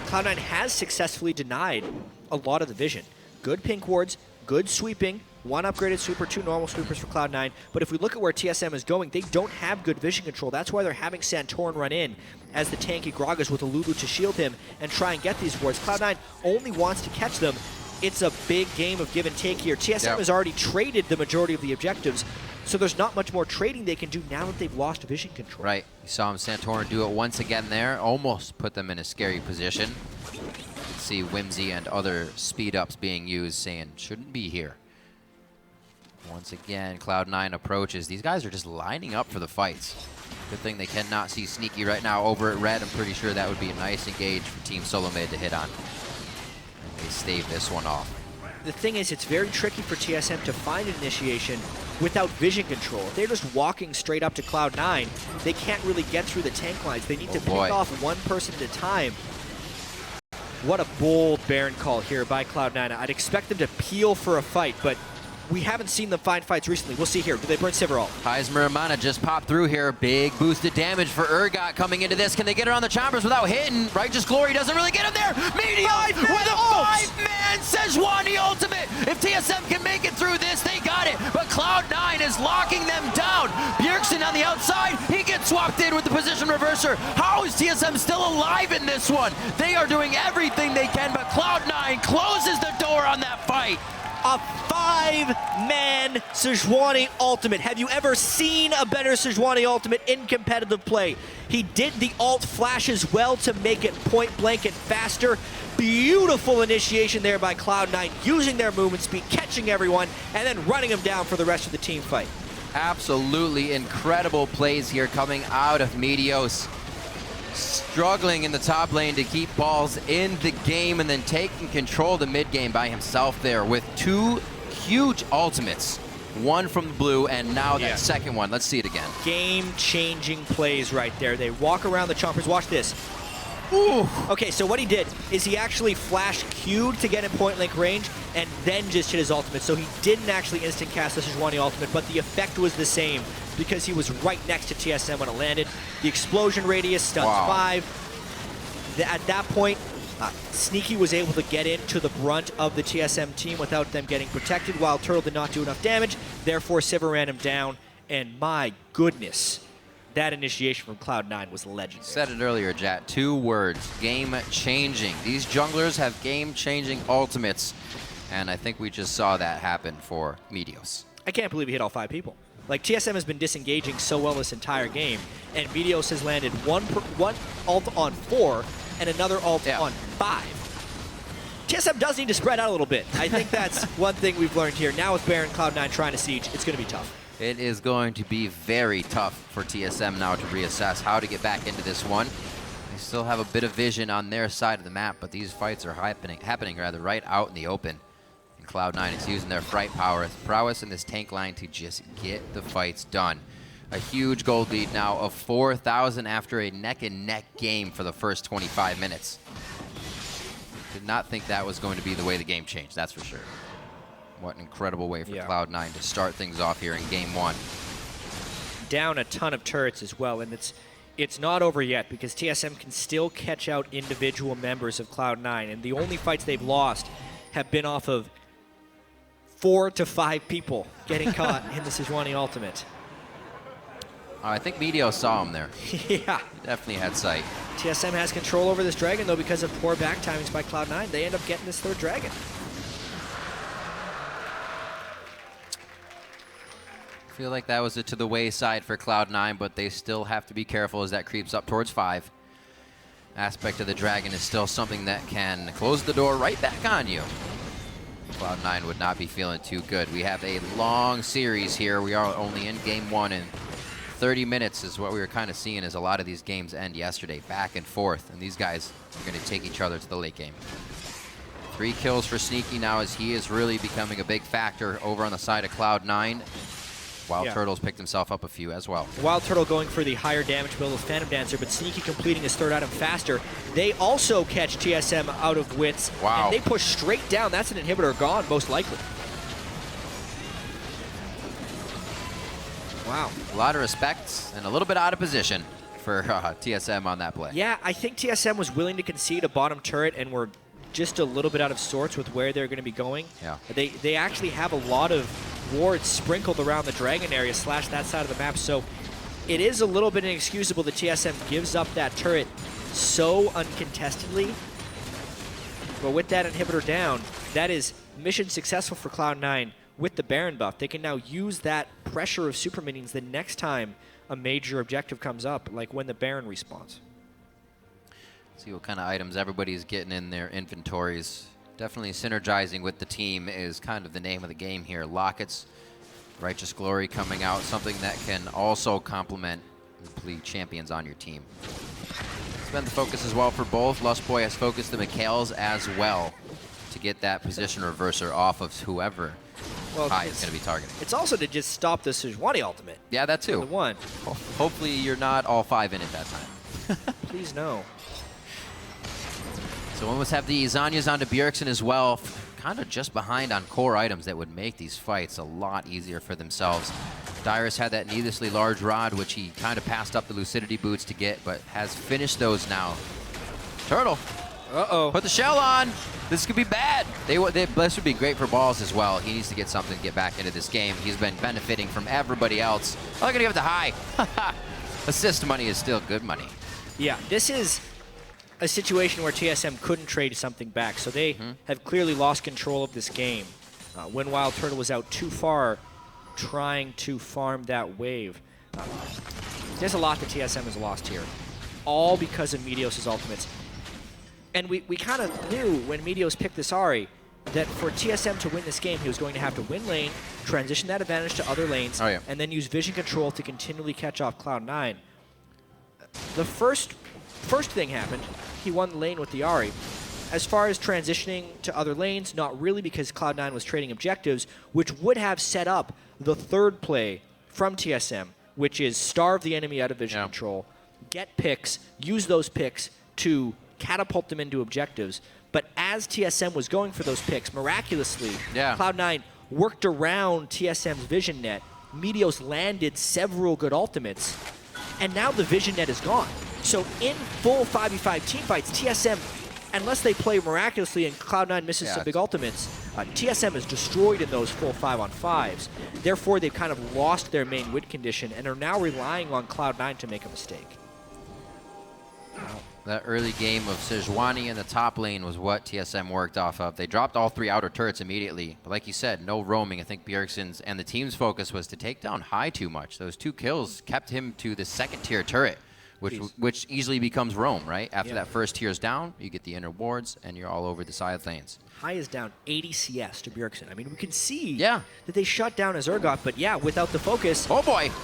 Cloud9 has successfully denied a lot of the vision. Good pink wards, good sweeping, 1 upgraded sweeper, 2 normal sweepers for Cloud9. But if we look at where TSM is going, they don't have good vision control. That's why they're having Santorin run in as the tanky Gragas with a Lulu to shield him and try and get these wards. Cloud9 only wants to catch them. It's a big game of give and take here. TSM has already traded the majority of the objectives, so there's not much more trading they can do now that they've lost vision control. Right. You saw him, Santorin, do it once again there. Almost put them in a scary position. You can see Whimsy and other speed-ups being used, saying, shouldn't be here. Once again, Cloud9 approaches. These guys are just lining up for the fights. Good thing they cannot see Sneaky right now over at red. I'm pretty sure that would be a nice engage for Team SoloMid to hit on. And they stave this one off. The thing is, it's very tricky for TSM to find an initiation without vision control. If they're just walking straight up to Cloud9, they can't really get through the tank lines. They need to pick off one person at a time. What a bold Baron call here by Cloud9. I'd expect them to peel for a fight, but we haven't seen them find fights recently. We'll see here. Do they burn Sivir all? Heismer Amana just popped through here. Big boosted damage for Urgot coming into this. Can they get it on the chompers without hitting? Righteous Glory doesn't really get him there. Meteos with a 5-man Sejuani ultimate. If TSM can make it through this, they got it. But Cloud9 is locking them down. Bjergsen on the outside. He gets swapped in with the position reverser. How is TSM still alive in this one? They are doing everything they can, but Cloud9 closes the door on that fight. A 5-man Sejuani ultimate. Have you ever seen a better Sejuani ultimate in competitive play? He did the ult flash as well to make it point blank and faster. Beautiful initiation there by Cloud9, using their movement speed, catching everyone, and then running them down for the rest of the team fight. Absolutely incredible plays here coming out of Meteos. Struggling in the top lane to keep balls in the game and then taking control of the mid game by himself there with 2 huge ultimates. One from the blue and now that second one. Let's see it again. Game-changing plays right there. They walk around the chompers. Watch this. Ooh. Okay, so what he did is he actually flash Q'd to get in point blank range and then just hit his ultimate. So he didn't actually instant cast the Sejuani ultimate, but the effect was the same because he was right next to TSM when it landed. The explosion radius stuns 5. At that point, Sneaky was able to get into the brunt of the TSM team without them getting protected, while Turtle did not do enough damage. Therefore, Sivir ran him down, and my goodness, that initiation from Cloud9 was legendary. Said it earlier, Jat. 2 words, game-changing. These junglers have game-changing ultimates, and I think we just saw that happen for Meteos. I can't believe he hit all 5 people. Like, TSM has been disengaging so well this entire game, and Meteos has landed one ult on 4 and another ult on 5. TSM does need to spread out a little bit. I think that's one thing we've learned here. Now with Baron Cloud9 trying to siege, it's going to be tough. It is going to be very tough for TSM now to reassess how to get back into this one. They still have a bit of vision on their side of the map, but these fights are happening right out in the open. And Cloud9 is using their fright prowess in this tank line to just get the fights done. A huge gold lead now of 4,000 after a neck-and-neck game for the first 25 minutes. Did not think that was going to be the way the game changed, that's for sure. What an incredible way for Cloud9 to start things off here in game 1. Down a ton of turrets as well, and it's not over yet because TSM can still catch out individual members of Cloud9, and the only fights they've lost have been off of 4 to 5 people getting caught in the Sejuani ultimate. I think Meteos saw him there. Yeah. He definitely had sight. TSM has control over this dragon, though, because of poor back timings by Cloud9. They end up getting this third dragon. I feel like that was to the wayside for Cloud9, but they still have to be careful as that creeps up towards 5. Aspect of the dragon is still something that can close the door right back on you. Cloud9 would not be feeling too good. We have a long series here. We are only in game 1, and 30 minutes is what we were kind of seeing as a lot of these games end yesterday, back and forth, and these guys are going to take each other to the late game. 3 kills for Sneaky now as he is really becoming a big factor over on the side of Cloud9. Wild Turtle's picked himself up a few as well. Wild Turtle going for the higher damage build with Phantom Dancer, but Sneaky completing his third item faster. They also catch TSM out of wits, wow. And they push straight down. That's an inhibitor gone, most likely. Wow. A lot of respect and a little bit out of position for TSM on that play. Yeah, I think TSM was willing to concede a bottom turret and were just a little bit out of sorts with where they're going to be going. Yeah. They actually have a lot of wards sprinkled around the dragon area / that side of the map, so it is a little bit inexcusable that TSM gives up that turret so uncontestedly. But with that inhibitor down, that is mission successful for Cloud9 with the Baron buff. They can now use that pressure of super minions the next time a major objective comes up, like when the Baron respawns. See what kind of items everybody's getting in their inventories. Definitely synergizing with the team is kind of the name of the game here. Lockets, Righteous Glory coming out, something that can also complement the champions on your team. It's been the focus as well for both. Lustboy has focused the Mikhails as well to get that position reverser off of whoever High is going to be targeting. It's also to just stop the Sejuani ultimate. Yeah, that too. The one. Hopefully you're not all 5 in at that time. Please no. So we almost have the Zanyas onto Bjergsen as well, kind of just behind on core items that would make these fights a lot easier for themselves. Dyrus had that needlessly large rod, which he kind of passed up the Lucidity boots to get, but has finished those now. Turtle. Uh-oh. Put the shell on. This could be bad. This would be great for Balls as well. He needs to get something to get back into this game. He's been benefiting from everybody else. Oh, they're going to give it to High. Assist money is still good money. Yeah, this is a situation where TSM couldn't trade something back, so they have clearly lost control of this game. When Wild Turtle was out too far trying to farm that wave. There's a lot that TSM has lost here, all because of Meteos' ultimates. And we kind of knew when Meteos picked this Ahri that for TSM to win this game, he was going to have to win lane, transition that advantage to other lanes, and then use vision control to continually catch off Cloud9. The first thing happened. He won the lane with the Ahri. As far as transitioning to other lanes, not really, because Cloud9 was trading objectives, which would have set up the third play from TSM, which is starve the enemy out of vision control, get picks, use those picks to catapult them into objectives. But as TSM was going for those picks, miraculously, Cloud9 worked around TSM's vision net. Meteos landed several good ultimates, and now the vision net is gone. So in full 5v5 team fights, TSM, unless they play miraculously and Cloud9 misses some big ultimates, TSM is destroyed in those full 5-on-5s. Therefore, they've kind of lost their main win condition and are now relying on Cloud9 to make a mistake. That early game of Sejuani in the top lane was what TSM worked off of. They dropped all 3 outer turrets immediately. But like you said, no roaming. I think Bjergsen's and the team's focus was to take down High too much. Those 2 kills kept him to the 2nd-tier turret, which easily becomes roam, right? After that first tier is down, you get the inner wards, and you're all over the side lanes. High is down 80 CS to Bjergsen. I mean, we can see that they shut down his Urgot, but without the focus,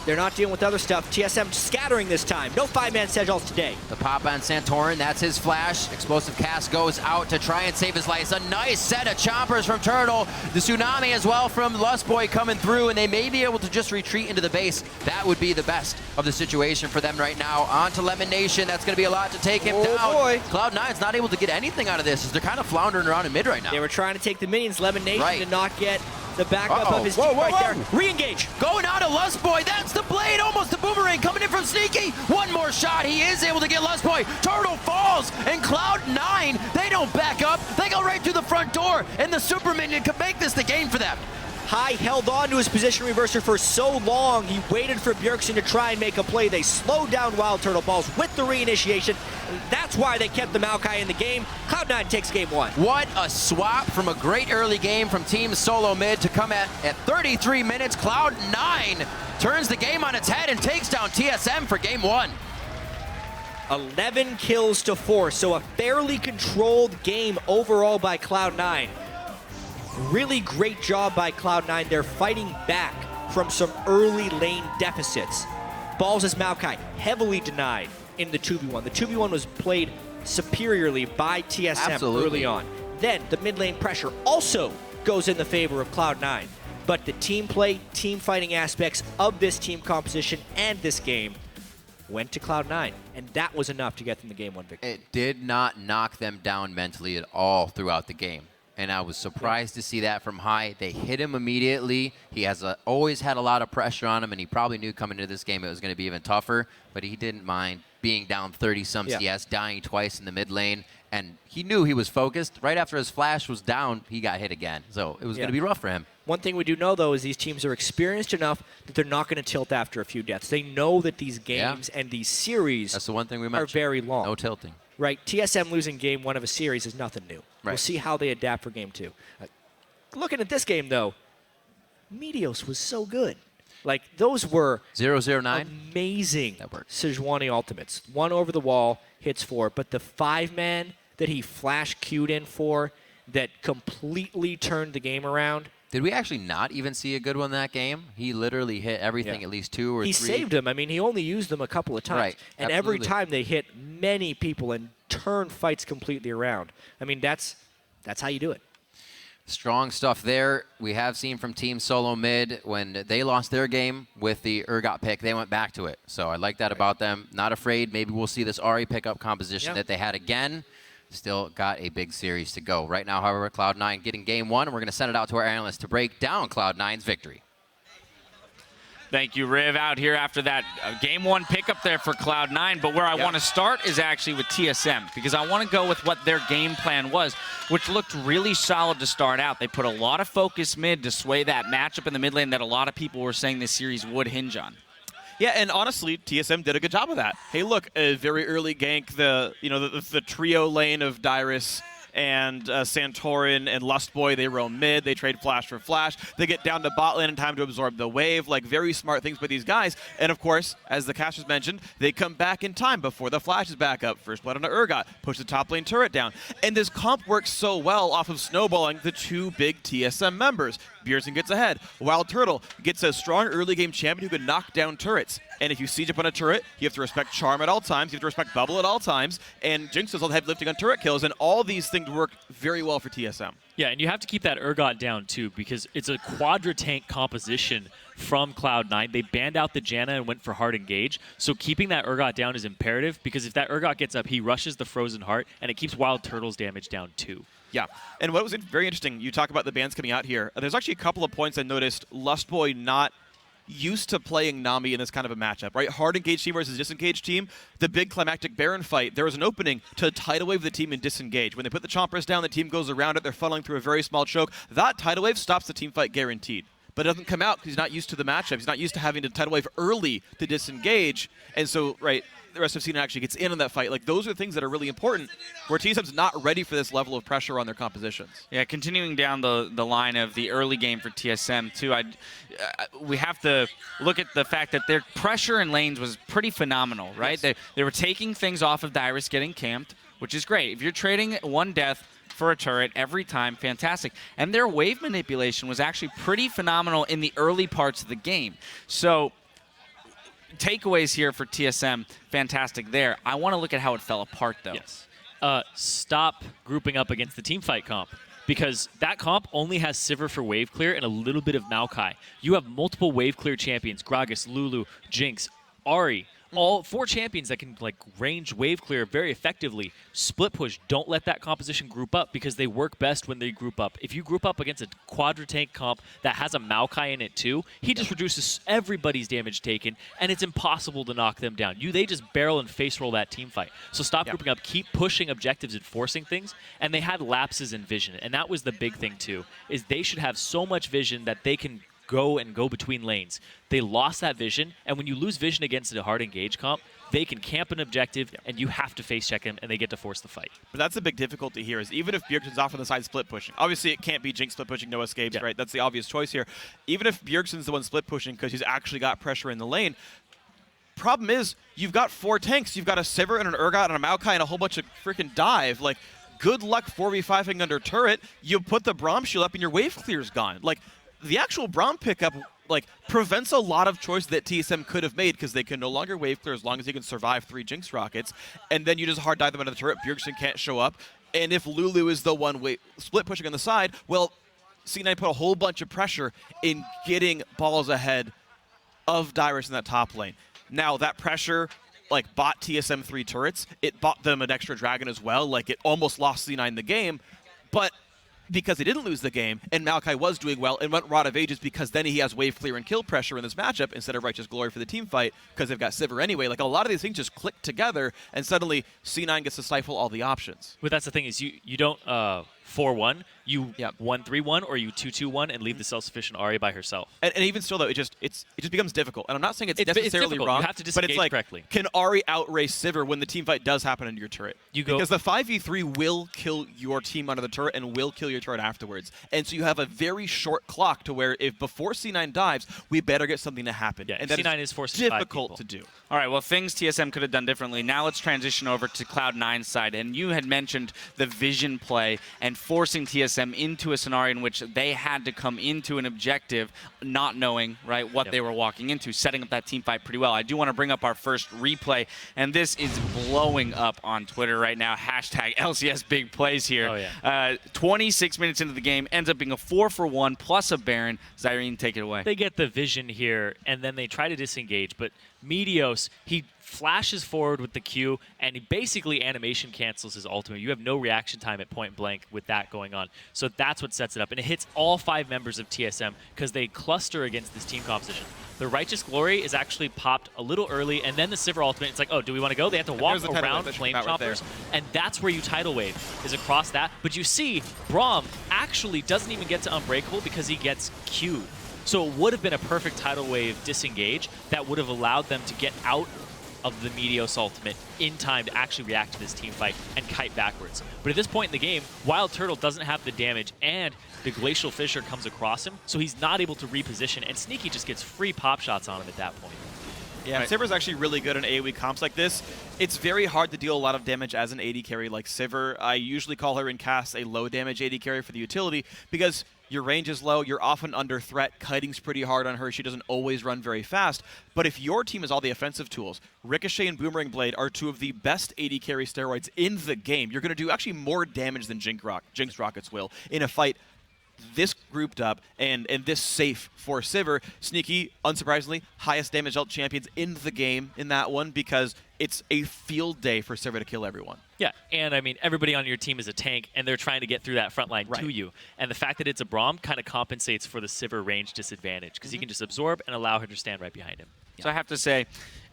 they're not dealing with other stuff. TSM scattering this time. No 5-man Sedge ults today. The pop on Santorin, that's his flash. Explosive cast goes out to try and save his life. It's a nice set of chompers from Turtle. The tsunami as well from Lustboy coming through, and they may be able to just retreat into the base. That would be the best of the situation for them right now. On to Lemon Nation. That's going to be a lot to take him down. Cloud9's not able to get anything out of this as they're kind of floundering around in mid right now. They were trying to take the minions. Lemon Nation did not get the backup of his team there. Re-engage. Going on to Lustboy. That's the blade. Almost the boomerang coming in from Sneaky. One more shot. He is able to get Lustboy. Turtle falls. And Cloud9, they don't back up. They go right through the front door. And the super minion can make this the game for them. High held on to his position reverser for so long. He waited for Bjergsen to try and make a play. They slowed down Wild Turtle Balls with the reinitiation. That's why they kept the Maokai in the game. Cloud9 takes game 1. What a swap from a great early game from Team SoloMid to come at 33 minutes. Cloud9 turns the game on its head and takes down TSM for game 1. 11 kills to 4, so a fairly controlled game overall by Cloud9. Really great job by Cloud9. They're fighting back from some early lane deficits. Balls' Maokai heavily denied in the 2v1. The 2v1 was played superiorly by TSM early on. Then the mid lane pressure also goes in the favor of Cloud9. But the team play, team fighting aspects of this team composition and this game went to Cloud9, and that was enough to get them the game 1 victory. It did not knock them down mentally at all throughout the game. And I was surprised to see that from High. They hit him immediately. He has always had a lot of pressure on him, and he probably knew coming into this game it was going to be even tougher, but he didn't mind being down 30-some CS, dying twice in the mid lane, and he knew he was focused. Right after his flash was down, he got hit again. So it was going to be rough for him. One thing we do know, though, is these teams are experienced enough that they're not going to tilt after a few deaths. They know that these games and these series That's the one thing we are mentioned. very long. No tilting. Right, TSM losing game 1 of a series is nothing new. We'll see how they adapt for game 2. Looking at this game, though, Meteos was so good. Like, those were 009? Amazing Sejuani ultimates. 1 over the wall, hits 4, but the 5-man that he flash queued in for that completely turned the game around. Did we actually not even see a good one that game? He literally hit everything at least 2 or 3. He saved them. I mean, he only used them a couple of times. And every time they hit many people and turn fights completely around. I mean, that's how you do it. Strong stuff there. We have seen from Team SoloMid when they lost their game with the Urgot pick, they went back to it. So I like that about them. Not afraid. Maybe we'll see this Ahri pickup composition that they had again. Still got a big series to go. Right now, however, Cloud9 getting game 1, and we're going to send it out to our analysts to break down Cloud9's victory. Thank you, Riv, out here after that game 1 pickup there for Cloud9. But where I want to start is actually with TSM, because I want to go with what their game plan was, which looked really solid to start out. They put a lot of focus mid to sway that matchup in the mid lane that a lot of people were saying this series would hinge on. Yeah, and honestly, TSM did a good job of that. Hey, look, a very early gank, the trio lane of Dyrus and Santorin and Lustboy, they roam mid, they trade flash for flash, they get down to bot lane in time to absorb the wave, like very smart things by these guys. And of course, as the casters mentioned, they come back in time before the flash is back up. First blood onto Urgot, push the top lane turret down. And this comp works so well off of snowballing the 2 big TSM members. Bjergsen gets ahead. Wild Turtle gets a strong early game champion who can knock down turrets. And if you siege up on a turret, you have to respect Charm at all times, you have to respect Bubble at all times, and Jinx does all the heavy lifting on turret kills, and all these things work very well for TSM. Yeah, and you have to keep that Urgot down too, because it's a quadra tank composition from Cloud9. They banned out the Janna and went for hard engage, so keeping that Urgot down is imperative, because if that Urgot gets up, he rushes the Frozen Heart, and it keeps Wild Turtle's damage down too. Yeah, and what was very interesting, you talk about the bans coming out here. There's actually a couple of points I noticed Lustboy not used to playing Nami in this kind of a matchup, right? Hard engaged team versus disengaged team. The big climactic Baron fight, there was an opening to tidal wave the team and disengage. When they put the Chompers down, the team goes around it, they're funneling through a very small choke. That tidal wave stops the team fight guaranteed. But it doesn't come out because he's not used to the matchup. He's not used to having to tidal wave early to disengage. And so, right, the rest of Cena actually gets in on that fight. Like, those are things that are really important where TSM's not ready for this level of pressure on their compositions. Yeah, continuing down the line of the early game for TSM, too, we have to look at the fact that their pressure in lanes was pretty phenomenal, right? Yes. They were taking things off of Dyrus getting camped, which is great. If you're trading 1 death for a turret every time, fantastic. And their wave manipulation was actually pretty phenomenal in the early parts of the game. So takeaways here for TSM, fantastic there. I want to look at how it fell apart, though. Yes. Stop grouping up against the teamfight comp, because that comp only has Sivir for wave clear and a little bit of Maokai. You have multiple wave clear champions, Gragas, Lulu, Jinx, Ahri, all 4 champions that can like range wave clear very effectively. Split push, don't let that composition group up because they work best when they group up. If you group up against a quadra tank comp that has a Maokai in it too, he just reduces everybody's damage taken, and it's impossible to knock them down. They just barrel and face roll that team fight. So stop grouping up, keep pushing objectives and forcing things, and they had lapses in vision, and that was the big thing too, is they should have so much vision that they can go between lanes. They lost that vision, and when you lose vision against a hard engage comp, they can camp an objective, and you have to face check him, and they get to force the fight. But that's the big difficulty here, is even if Bjergsen's off on the side split pushing, obviously it can't be Jinx split pushing, no escapes, right? That's the obvious choice here. Even if Bjergsen's the one split pushing because he's actually got pressure in the lane, problem is you've got 4 tanks. You've got a Sivir and an Urgot and a Maokai and a whole bunch of freaking dive. Like, good luck 4v5ing under turret. You put the Braum shield up and your wave clear's gone. Like, the actual Braum pickup like prevents a lot of choice that TSM could have made because they can no longer wave clear as long as he can survive 3 Jinx rockets, and then you just hard dive them under the turret. Bjergsen can't show up, and if Lulu is the one split pushing on the side, well, C9 put a whole bunch of pressure in getting balls ahead of Dyrus in that top lane. Now that pressure like bought TSM 3 turrets. It bought them an extra dragon as well. Like it almost lost C9 the game, but because he didn't lose the game, and Maokai was doing well, and went Rod of Ages because then he has wave clear and kill pressure in this matchup instead of Righteous Glory for the team fight because they've got Sivir anyway. Like a lot of these things just click together, and suddenly C9 gets to stifle all the options. But that's the thing is you don't 4-1, you 1-3-1, or you 2-2-1 and leave the self-sufficient Ahri by herself. And even still, though, it just becomes difficult. And I'm not saying it's necessarily difficult. wrong, You have to but it's like, correctly. Can Ahri outrace Sivir when the team fight does happen into your turret? Because the 5v3 will kill your team under the turret and will kill your turret afterwards. And so you have a very short clock to where if before C9 dives, we better get something to happen. Yeah, and that C9 is forcing difficult to do. All right, well, things TSM could have done differently. Now let's transition over to Cloud9's side. And you had mentioned the vision play and forcing TSM into a scenario in which they had to come into an objective not knowing what they were walking into, setting up that team fight pretty well. I do want to bring up our first replay, and this is blowing up on Twitter right now. Hashtag LCS big plays here. Oh, yeah. 26 minutes into the game, ends up being a 4-for-1 plus a Baron. Zyrene, take it away. They get the vision here, and then they try to disengage, but Meteos, he flashes forward with the Q, and he basically animation cancels his ultimate. You have no reaction time at point blank with that going on. So that's what sets it up. And it hits all 5 members of TSM because they cluster against this team composition. The Righteous Glory is actually popped a little early, and then the Sivir ultimate, it's like, oh, do we want to go? They have to walk around Flame Choppers, and that's where you tidal wave, is across that. But you see, Braum actually doesn't even get to Unbreakable because he gets Q'd. So it would have been a perfect tidal wave disengage that would have allowed them to get out of the Meteos ultimate in time to actually react to this team fight and kite backwards. But at this point in the game, Wild Turtle doesn't have the damage, and the Glacial Fissure comes across him, so he's not able to reposition, and Sneaky just gets free pop shots on him at that point. Yeah, Sivir's actually really good in AoE comps like this. It's very hard to deal a lot of damage as an AD carry like Sivir. I usually call her in casts a low damage AD carry for the utility because your range is low, you're often under threat, kiting's pretty hard on her, she doesn't always run very fast. But if your team has all the offensive tools, Ricochet and Boomerang Blade are 2 of the best AD carry steroids in the game. You're going to do actually more damage than Jinx Rockets will in a fight this grouped up and this safe for Sivir. Sneaky, unsurprisingly, highest damage dealt champions in the game in that one because it's a field day for Sivir to kill everyone. Yeah, and I mean, everybody on your team is a tank, and they're trying to get through that front line to you. And the fact that it's a Braum kind of compensates for the Sivir range disadvantage because he can just absorb and allow her to stand right behind him. So I have to say,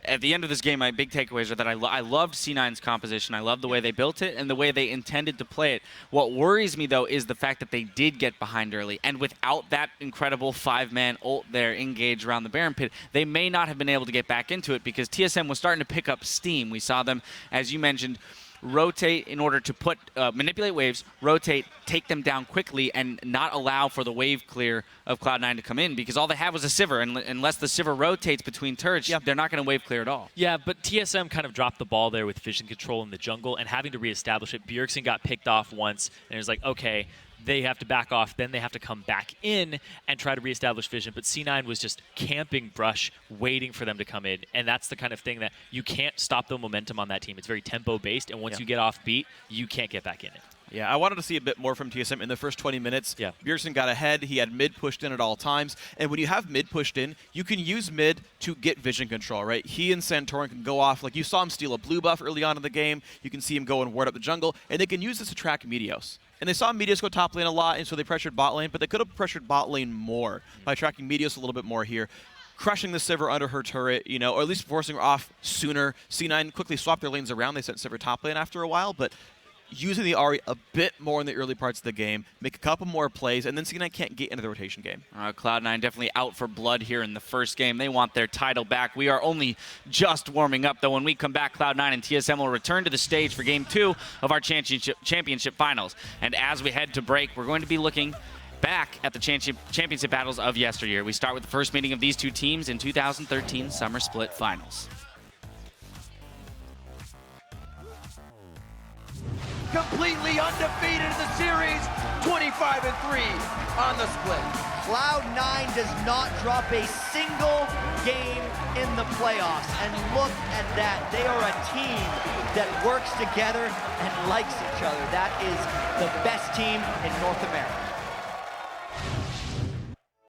at the end of this game, my big takeaways are that I loved C9's composition. I loved the way they built it and the way they intended to play it. What worries me, though, is the fact that they did get behind early. And without that incredible 5-man ult there engaged around the Baron Pit, they may not have been able to get back into it because TSM was starting to pick up steam. We saw them, as you mentioned, rotate in order to put manipulate waves, rotate, take them down quickly, and not allow for the wave clear of Cloud9 to come in because all they have was a Sivir, and unless the Sivir rotates between turrets, they're not going to wave clear at all. Yeah, but TSM kind of dropped the ball there with vision control in the jungle and having to reestablish it. Bjergsen got picked off once, and it was like, okay, they have to back off, then they have to come back in and try to reestablish vision. But C9 was just camping brush, waiting for them to come in. And that's the kind of thing that you can't stop the momentum on that team. It's very tempo-based, and once you get off beat, you can't get back in it. Yeah, I wanted to see a bit more from TSM in the first 20 minutes. Yeah. Bjergsen got ahead. He had mid pushed in at all times. And when you have mid pushed in, you can use mid to get vision control, right? He and Santorin can go off. Like, you saw him steal a blue buff early on in the game. You can see him go and ward up the jungle. And they can use this to track Meteos. And they saw Meteos go top lane a lot, and so they pressured bot lane. But they could have pressured bot lane more by tracking Meteos a little bit more here. Crushing the Sivir under her turret, you know, or at least forcing her off sooner. C9 quickly swapped their lanes around. They sent Sivir top lane after a while, but using the Ahri a bit more in the early parts of the game, make a couple more plays, and then C9 can't get into the rotation game. Cloud9 definitely out for blood here in the first game. They want their title back. We are only just warming up, though. When we come back, Cloud9 and TSM will return to the stage for Game 2 of our championship finals. And as we head to break, we're going to be looking back at the championship battles of yesteryear. We start with the first meeting of these two teams in 2013 Summer Split Finals. Completely undefeated in the series, 25-3 on the split. Cloud9 does not drop a single game in the playoffs. And look at that. They are a team that works together and likes each other. That is the best team in North America.